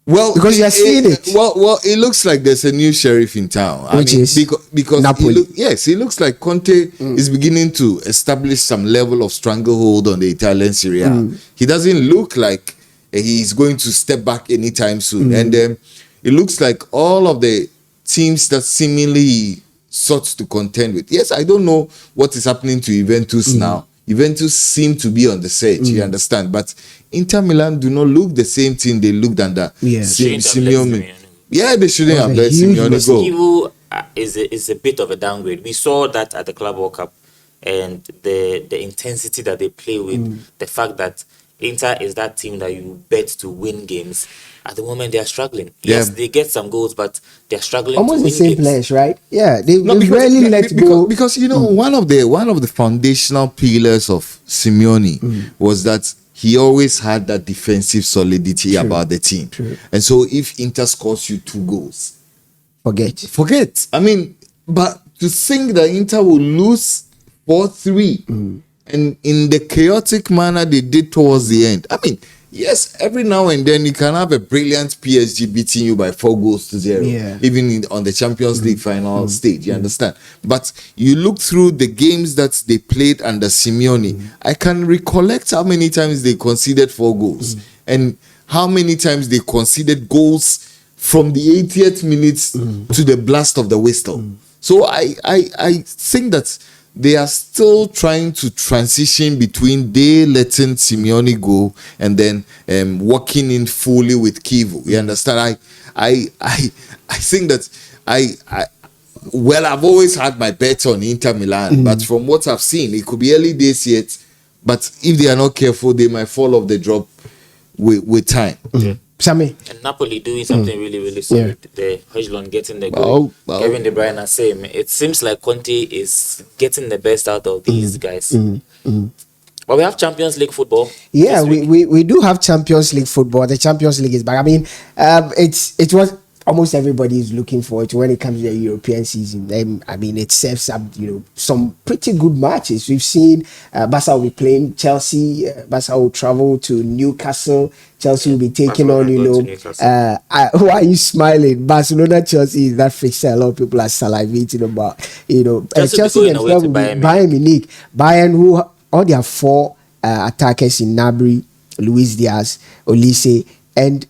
Well, because you are seeing it. Well, it looks like there's a new sheriff in town. Which is because Napoli. It looks like Conte is beginning to establish some level of stranglehold on the Italian Serie A. He doesn't look like he's going to step back anytime soon. And it looks like all of the teams that seemingly he sought to contend with. Yes, I don't know what is happening to Juventus now. Juventus seem to be on the search, you understand? But Inter Milan do not look the same team they looked under Simeone. Yeah, they shouldn't have let Simeone go. Is a bit of a downgrade. We saw that at the Club World Cup, and the intensity that they play with, the fact that Inter is that team that you bet to win games. At the moment, they are struggling. Yes, they get some goals, but they are struggling. Almost to win the same games. players, right? Yeah, they rarely let go. Because you know, one of the foundational pillars of Simeone was that he always had that defensive solidity about the team. And so, if Inter scores you 2 goals, forget. I mean, but to think that Inter will lose 4-3, and in the chaotic manner they did towards the end. I mean, yes, every now and then you can have a brilliant PSG beating you by 4-0, even on the Champions League final stage, you understand? But you look through the games that they played under Simeone, I can recollect how many times they conceded 4 goals and how many times they conceded goals from the 80th minutes to the blast of the whistle. So I think that they are still trying to transition between they letting Simeone go and then working in fully with Kivu. You understand? I think that I've always had my bet on Inter Milan, but from what I've seen, it could be early days yet. But if they are not careful, they might fall off the drop with time. Sammy. And Napoli doing something really, really solid. The Højlund getting the goal. Kevin De Bruyne same. It seems like Conte is getting the best out of these guys. But we have Champions League football. Yeah, we do have Champions League football. The Champions League is back. I mean, it was almost everybody is looking forward to when it comes to the European season. I mean, it serves up, some pretty good matches. We've seen Barca will be playing Chelsea. Barca will travel to Newcastle. Chelsea will be taking on, why are you smiling? Barcelona, Chelsea is that fixture. A lot of people are salivating about, Chelsea themselves will be Bayern Munich. Bayern, who all their 4 attackers in Gnabry, Luis Diaz, Olise, and,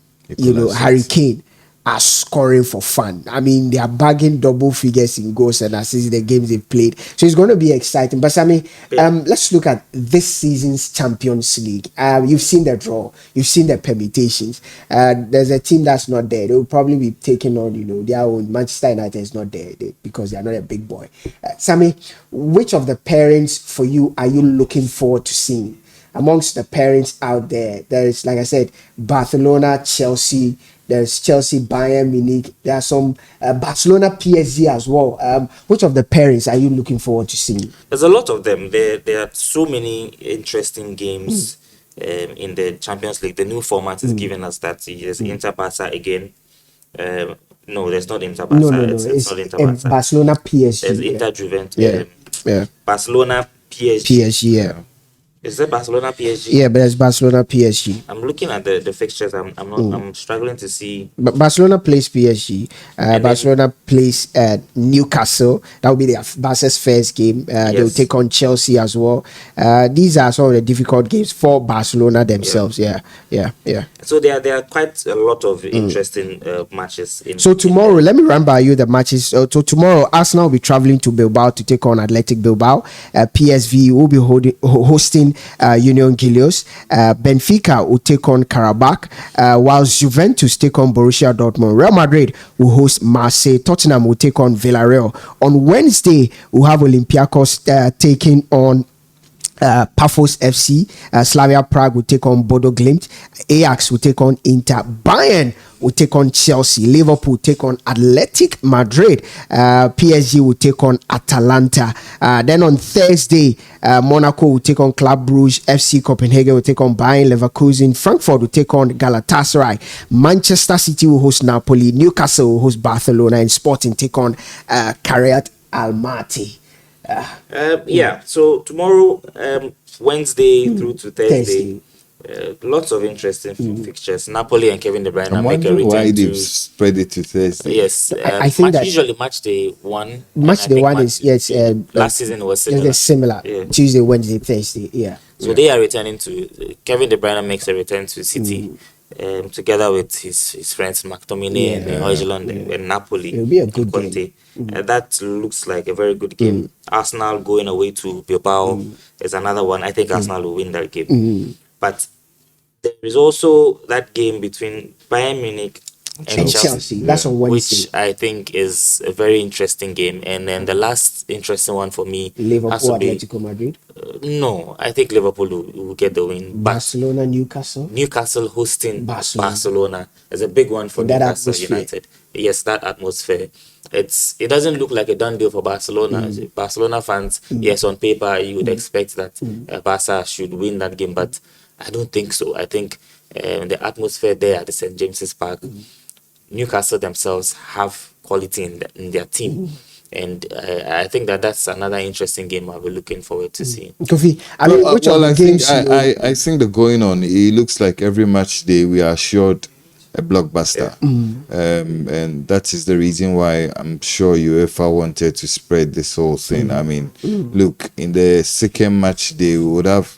Harry Kane are scoring for fun. I mean, they are bagging double figures in goals and assists in the games they've played. So it's going to be exciting. But Sammy, let's look at this season's Champions League. You've seen the draw. You've seen the permutations. There's a team that's not there. They will probably be taking on, their own. Manchester United is not there because they are not a big boy. Sammy, which of the pairings for you are you looking forward to seeing? Amongst the parents out there, there's, like I said, Barcelona, Chelsea, there's Chelsea, Bayern Munich, there are some Barcelona, PSG as well. Which of the pairings are you looking forward to seeing? There's a lot of them. There are so many interesting games in the Champions League. The new format is giving us that. There's Inter Barca again. No, there's not Inter Barca. No. It's not Inter Barca. Barcelona, PSG. There's Inter Juventus. Yeah. Barcelona, PSG. PSG, yeah. Is that Barcelona PSG? Yeah, but it's Barcelona PSG. I'm looking at the fixtures. I'm struggling to see. But Barcelona plays PSG. Barcelona plays Newcastle. That will be their Barca's first game. They will take on Chelsea as well. These are some of the difficult games for Barcelona themselves. Yeah. So there are quite a lot of interesting matches. So tomorrow, let me run by you the matches. So tomorrow, Arsenal will be traveling to Bilbao to take on Athletic Bilbao. PSV will be hosting Union Gilios. Benfica will take on Karabakh, whilst Juventus take on Borussia Dortmund. Real Madrid will host Marseille. Tottenham will take on Villarreal. On Wednesday, we'll have Olympiacos taking on Paphos FC. Slavia Prague will take on Bodo Glimt. Ajax will take on Inter. Bayern will take on Chelsea. Liverpool will take on Athletic Madrid. PSG will take on Atalanta. Then on Thursday, Monaco will take on Club Brugge. FC Copenhagen will take on Bayern Leverkusen. Frankfurt will take on Galatasaray. Manchester City will host Napoli. Newcastle will host Barcelona. And Sporting take on Kariat Almaty. So tomorrow, Wednesday through to Thursday. Lots of interesting fixtures. Napoli and Kevin De Bruyne make a return. Why they've spread it to Thursday? Yes, I think that usually match day one. Match day one is last season was similar. It's similar. Yeah. Tuesday, Wednesday, Thursday. Yeah. So they are returning to Kevin De Bruyne makes a return to City. Together with his friends McTominay and Højlund and Napoli. It'll be a good game. That looks like a very good game. Arsenal going away to Bilbao is another one. I think Arsenal will win that game. But there is also that game between Bayern Munich and Chelsea. That's on Wednesday. Which I think is a very interesting game. And then the last interesting one for me Liverpool, Atletico Madrid. No, I think Liverpool will get the win. Barcelona, Newcastle. Newcastle hosting Barcelona is a big one for Newcastle United. Yes, that atmosphere. It doesn't look like a done deal for Barcelona. Barcelona fans, yes, on paper you would expect that Barca should win that game, but I don't think so. I think the atmosphere there at the St. James's Park, Newcastle themselves have quality in their team. And I think that's another interesting game I'll be looking forward to seeing. Kofi, I mean, which of the games? I think the going on, it looks like every match day we are assured a blockbuster. And that is the reason why I'm sure UEFA wanted to spread this whole thing. I mean, look, in the second match day, we would have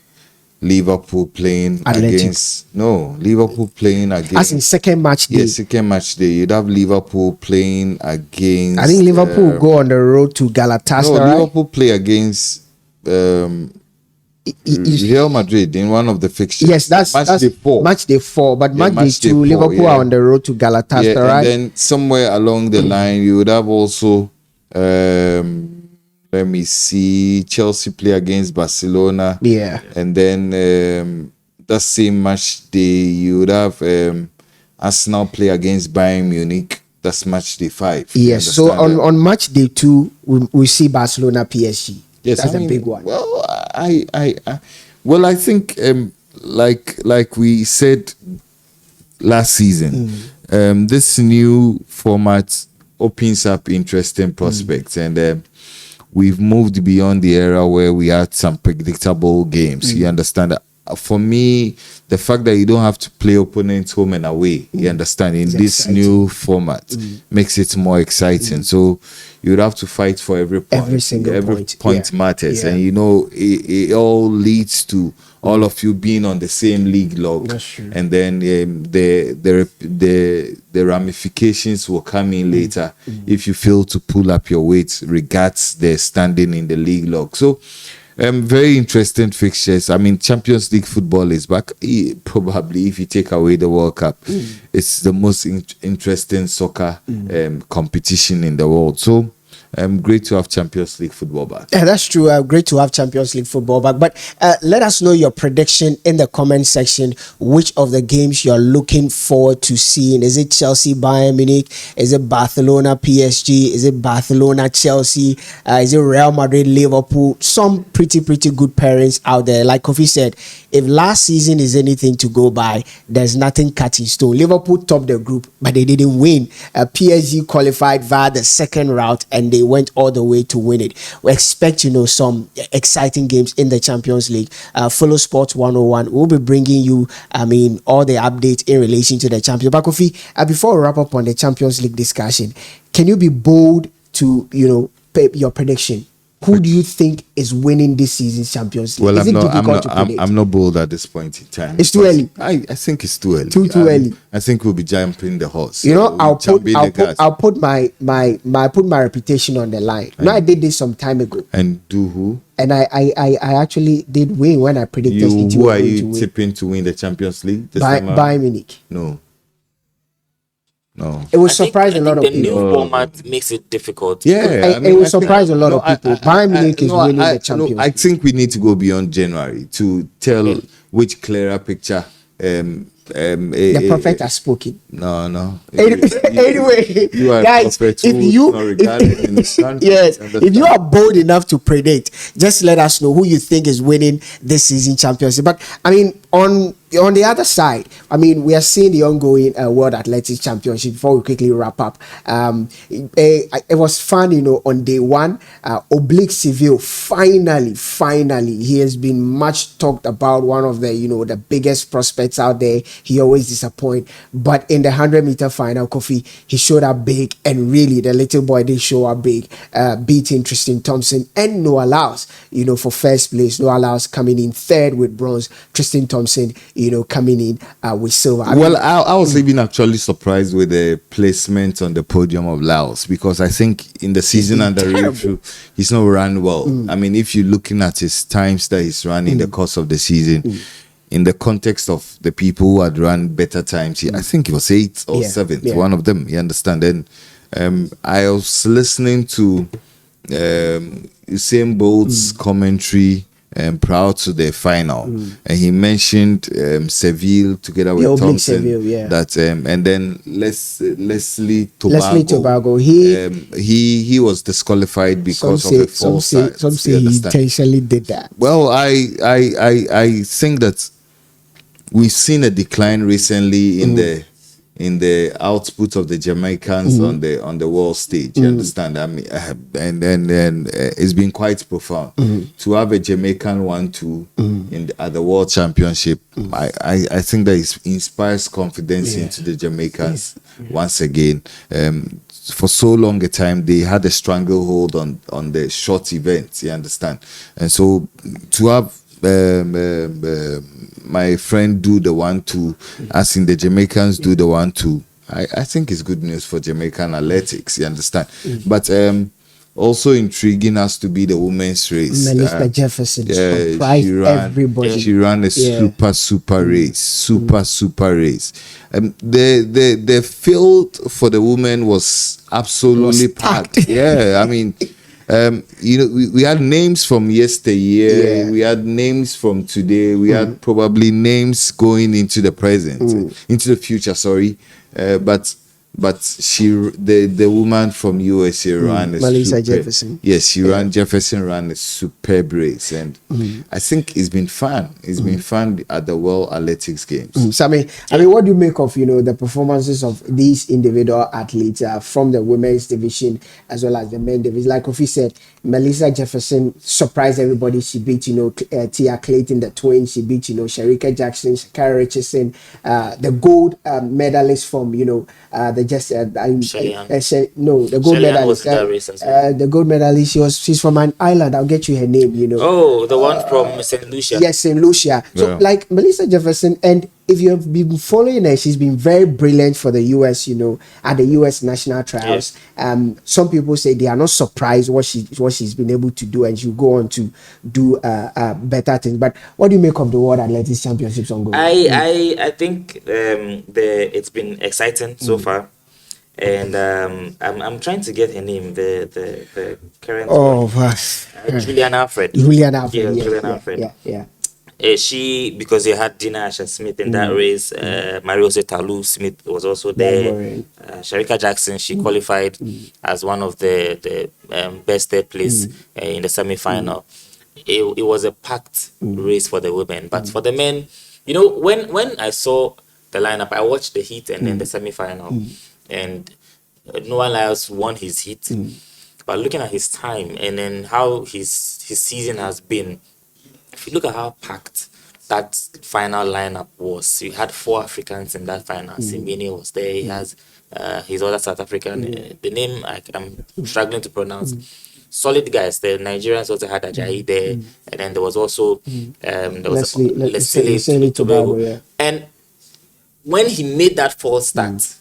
Liverpool playing against Liverpool playing against, as in second match day. Yes, second match day. You'd have Liverpool playing against, I think Liverpool will go on the road to Galatasaray. No, Liverpool play against Real Madrid in one of the fixtures. Yes, that's day 4. Match day 4, but match day 2, Liverpool are on the road to Galatasaray. Yeah, and then somewhere along the line, you would have also let me see, Chelsea play against Barcelona. Yeah. And then that same match day, you would have Arsenal play against Bayern Munich. That's match day 5. Yes. So on match day 2, we see Barcelona PSG. Yes, that's a big one. Well, I think like we said last season, this new format opens up interesting prospects, and we've moved beyond the era where we had some predictable games. You understand? For me, the fact that you don't have to play opponents home and away, you understand, in this new format makes it more exciting. So you would have to fight for every point. Every single point matters. And it all leads to all of you being on the same league log. That's true. And then the ramifications will come in later if you fail to pull up your weight regards their standing in the league log. So very interesting fixtures. I mean, Champions League football is back. Probably, if you take away the World Cup, it's the most interesting soccer competition in the world. So, great to have Champions League football back. Yeah, that's true. Great to have Champions League football back. But let us know your prediction in the comment section. Which of the games you're looking forward to seeing? Is it Chelsea, Bayern Munich? Is it Barcelona, PSG? Is it Barcelona, Chelsea? Is it Real Madrid, Liverpool? Some pretty good pairings out there. Like Kofi said, if last season is anything to go by, there's nothing cut in stone. Liverpool topped the group, but they didn't win. PSG qualified via the second route, and they went all the way to win it. We expect, some exciting games in the Champions League. Follow Sports 101. We'll be bringing you, all the updates in relation to the Champions. But Kofi, before we wrap up on the Champions League discussion, can you be bold to, your prediction? Who do you think is winning this season's Champions League? Well, is I'm not bold at this point in time. It's too early. I think it's too early. Too early. I think we'll be jumping the horse. I'll put my reputation on the line. I did this some time ago. And do who? And I actually did win when I predicted. Who are you tipping to win the Champions League? Bayern Munich. No. It will surprise a lot of people. The new format makes it difficult. Yeah, it will surprise a lot of people. Bayern Munich is winning the Champions League. I think we need to go beyond January to tell which clearer picture. The prophet has spoken. No. Anyway, you are guys, if you are bold enough to predict, just let us know who you think is winning this season championship. But on the other side, we are seeing the ongoing World Athletics Championship. Before we quickly wrap up, it was fun, on day one. Oblique Seville, finally, he has been much talked about. One of the, the biggest prospects out there. He always disappoints, but in the 100-meter final, Kofi, he showed up big, and really, the little boy did show up big, beating Tristan Thompson and Noah Lyles, for first place. Noah Lyles coming in third with bronze. Tristan Thompson, coming in with silver. I was even actually surprised with the placement on the podium of Laos, because I think in the season under review, he's not run well. If you're looking at his times that he's run in the course of the season, in the context of the people who had run better times, I think it was 8th or 7th, one of them, you understand? And I was listening to Usain Bolt's commentary prior to the final, and he mentioned Seville together with Thompson, Seville, that and then Leslie Tobago. He was disqualified because of the false start. Some say he intentionally did that. Well, I think that we've seen a decline recently in the output of the Jamaicans on the world stage. You understand? And it's been quite profound to have a Jamaican 1-2 at the World Championship. I think that it inspires confidence into the Jamaicans once again. For so long a time, they had a stranglehold on the short events. You understand? And so to have my friend do the 1-2, as in the Jamaicans do the 1-2, I think it's good news for Jamaican athletics, you understand? But also intriguing us to be the women's race. Melissa Jefferson surprised everybody. She ran a super race. Super race. The field for the women was absolutely packed. Yeah, we had names from yesteryear, we had names from today, we had probably names going into the present, into the future, but the woman from USA ran Melissa Jefferson. Yes, Jefferson ran a superb race, and I think it's been fun. It's been fun at the World Athletics Games. So what do you make of the performances of these individual athletes from the women's division as well as the men's division? Like Kofi said, Melissa Jefferson surprised everybody. She beat Tia Clayton, the twins. She beat Sherika Jackson, Shakara Richardson, the gold medalist from the they just Shelley-Ann. no, the gold Shelley-Ann medalist. was in that race as well. The gold medalist. She's from an island. I'll get you her name. You know. Oh, the one from St. Lucia. Yes, St. Lucia. So Yeah. like Melissa Jefferson, and if you have been following her, she's been very brilliant for the US, you know, at the US national trials. Some people say they are not surprised what she's been able to do, and she'll go on to do better things. But what do you make of the World Athletics Championships ongoing? I think it's been exciting so far, and I'm trying to get her name, the current one. Julian Alfred. Julian Alfred. Yeah, Yeah, Julian yeah, Alfred. yeah. She, because they had Dina Asher-Smith in that race, Mariose Talu-Smith was also there. Sharika Jackson, she qualified as one of the best third place in the semi-final. It was a packed race for the women, but for the men, you know, when I saw the lineup, I watched the heat and then the semi-final, and Noah Lyles won his heat. But looking at his time and then how his season has been, if you look at how packed that final lineup was, you had 4 Africans in that final. Simbini was there. He has his other South African. The name I'm struggling to pronounce. Solid guys. The Nigerians also had Ajayi there, and then there was also there was Leslie Tobago. Yeah. And when he made that false start,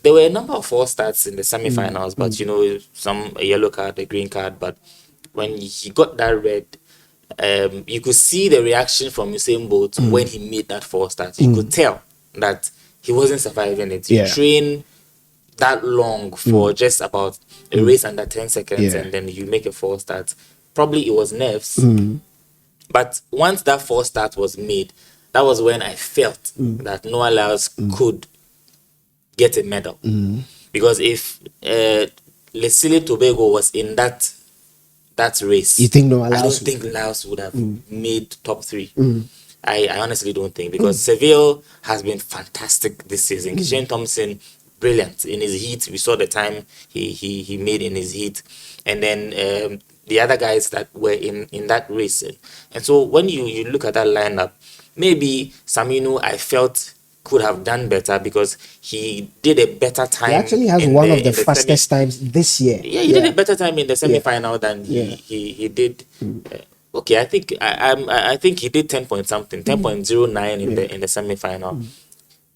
there were a number of false starts in the semi-finals, but you know, some a yellow card, a green card. But when he got that red, you could see the reaction from Usain Bolt when he made that false start. You could tell that he wasn't surviving it. You train that long for just about a race under 10 seconds, and then you make a false start. Probably it was nerves. But once that false start was made, that was when I felt that Noah Lyles could get a medal. Because if Leslie Tobago was in that race, You think Noah Lyles I don't would- think Lyles would have made top 3. I honestly don't think, because Seville has been fantastic this season. Shane Thompson, brilliant in his heat. We saw the time he made in his heat, and then the other guys that were in that race. And so when you look at that lineup, maybe Saminu, I felt, could have done better because he did a better time. He actually has in one of the in fastest times this year. Yeah, he did a better time in the semi-final than he did. Okay, I think I think he did 10 point something, 10.09 in the semi-final.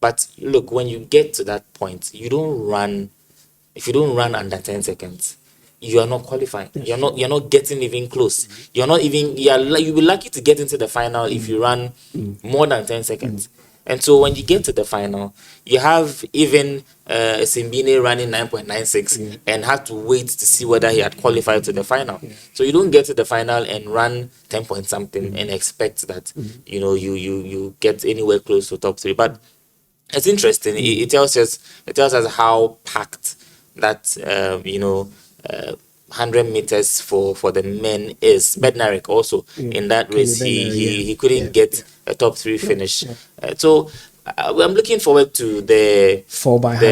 But look, when you get to that point, you don't run. If you don't run under 10 seconds, you are not qualifying. You're not getting even close. You'll be lucky to get into the final if you run more than 10 seconds. And so when you get to the final, you have even Simbine running 9.96 and had to wait to see whether he had qualified to the final. So you don't get to the final and run 10 point something and expect that you get anywhere close to top 3. But it's interesting. It tells us how packed that 100 meters for the men is. Bednarik also in that race, he couldn't get a top 3 finish. So I'm looking forward to the 4x100, the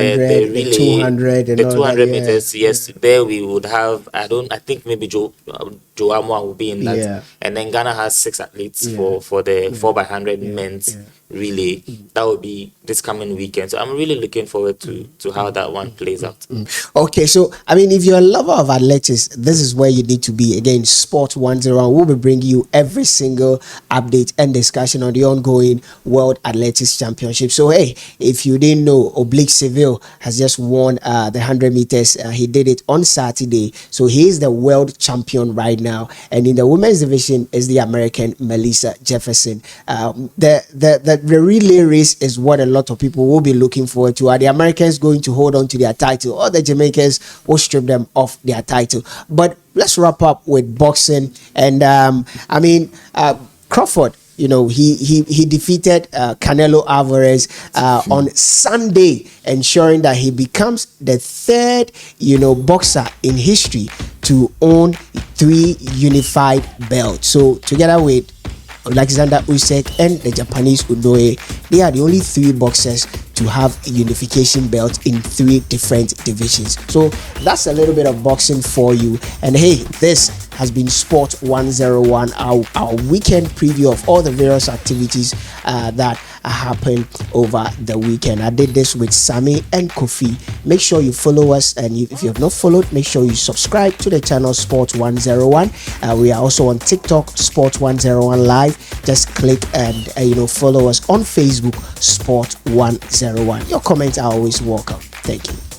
relay, the 200, and the all 200 that, meters. Yes, there we would have. I think maybe Joe Amwa will be in that, and then Ghana has 6 athletes for the 4x100 men's relay. That will be this coming weekend. So I'm really looking forward to how that one plays out. Okay, so I mean, if you're a lover of athletics, this is where you need to be. Again, Sport 101 will be bringing you every single update and discussion on the ongoing World Athletics Championship. So hey, if you didn't know, Oblique Seville has just won the 100 meters. He did it on Saturday, so he is the world champion right now. And in the women's division is the American Melissa Jefferson. The relay race is what a lot of people will be looking forward to. Are the Americans going to hold on to their title, or the Jamaicans will strip them of their title? But let's wrap up with boxing. And Crawford, he defeated Canelo Alvarez on Sunday, ensuring that he becomes the third boxer in history to own 3 unified belts. So together with Alexander Usyk and the Japanese Udoe, they are the only 3 boxers to have a unification belt in 3 different divisions. So that's a little bit of boxing for you. And hey, this has been Sport 101, our weekend preview of all the various activities that happened over the weekend. I did this with Sammy and Kofi. Make sure you follow us, and if you have not followed, make sure you subscribe to the channel Sport 101. We are also on TikTok, Sport 101 Live. Just click and follow us on Facebook, Sport 101. Your comments are always welcome. Thank you.